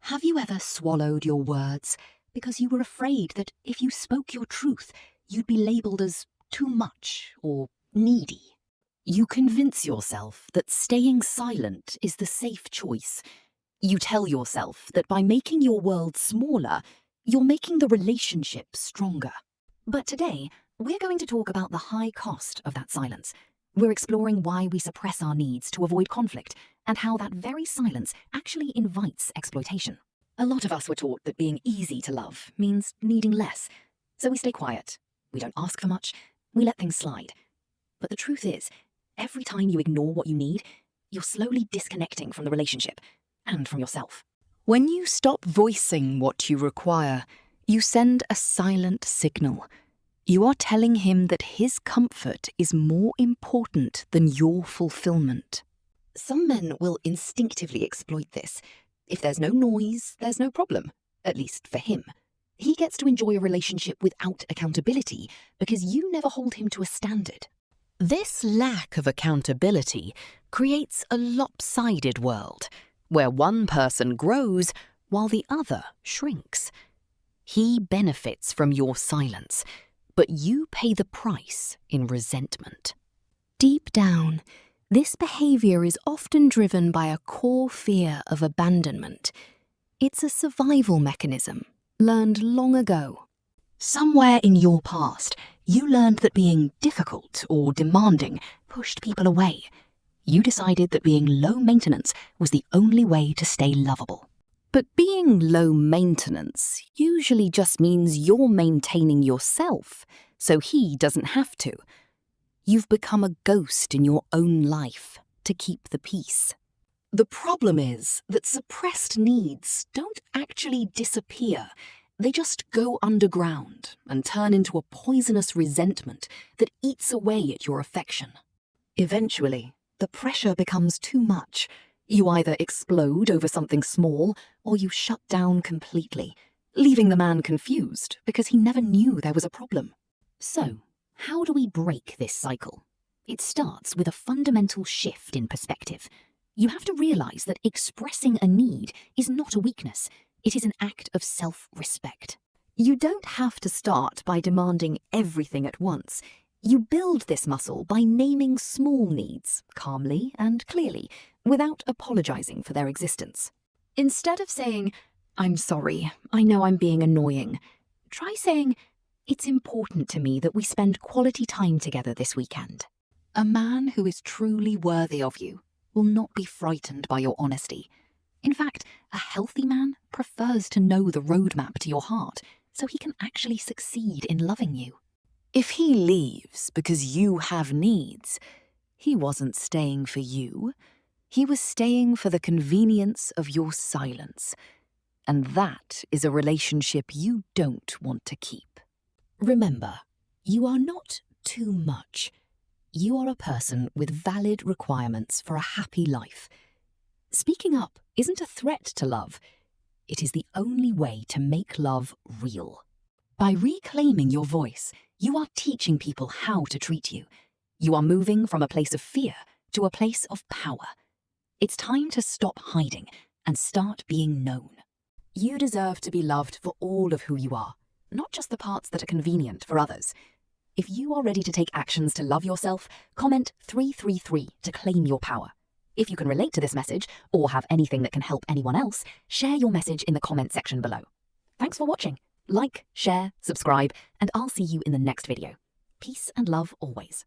Have you ever swallowed your words because you were afraid that if you spoke your truth, you'd be labelled as too much or needy? You convince yourself that staying silent is the safe choice. You tell yourself that by making your world smaller, you're making the relationship stronger. But today, we're going to talk about the high cost of that silence. We're exploring why we suppress our needs to avoid conflict and how that very silence actually invites exploitation. A lot of us were taught that being easy to love means needing less. So we stay quiet. We don't ask for much. We let things slide. But the truth is, every time you ignore what you need, you're slowly disconnecting from the relationship and from yourself. When you stop voicing what you require, you send a silent signal. You are telling him that his comfort is more important than your fulfillment. Some men will instinctively exploit this. If there's no noise, there's no problem, at least for him. He gets to enjoy a relationship without accountability because you never hold him to a standard. This lack of accountability creates a lopsided world where one person grows while the other shrinks. He benefits from your silence, but you pay the price in resentment. Deep down, this behavior is often driven by a core fear of abandonment. It's a survival mechanism learned long ago. Somewhere in your past, you learned that being difficult or demanding pushed people away. You decided that being low maintenance was the only way to stay lovable. But being low maintenance usually just means you're maintaining yourself, so he doesn't have to. You've become a ghost in your own life to keep the peace. The problem is that suppressed needs don't actually disappear. They just go underground and turn into a poisonous resentment that eats away at your affection. Eventually, the pressure becomes too much. You either explode over something small or you shut down completely, leaving the man confused because he never knew there was a problem. So, how do we break this cycle? It starts with a fundamental shift in perspective. You have to realize that expressing a need is not a weakness. It is an act of self-respect. You don't have to start by demanding everything at once. You build this muscle by naming small needs calmly and clearly, without apologizing for their existence. Instead of saying, "I'm sorry, I know I'm being annoying," try saying, "It's important to me that we spend quality time together this weekend." A man who is truly worthy of you will not be frightened by your honesty. In fact, a healthy man prefers to know the roadmap to your heart so he can actually succeed in loving you. If he leaves because you have needs, he wasn't staying for you. He was staying for the convenience of your silence. And that is a relationship you don't want to keep. Remember, you are not too much. You are a person with valid requirements for a happy life. Speaking up isn't a threat to love. It is the only way to make love real. By reclaiming your voice, you are teaching people how to treat you. You are moving from a place of fear to a place of power. It's time to stop hiding and start being known. You deserve to be loved for all of who you are, not just the parts that are convenient for others. If you are ready to take actions to love yourself, comment 333 to claim your power. If you can relate to this message or have anything that can help anyone else, share your message in the comment section below. Thanks for watching. Like, share, subscribe, and I'll see you in the next video. Peace and love always.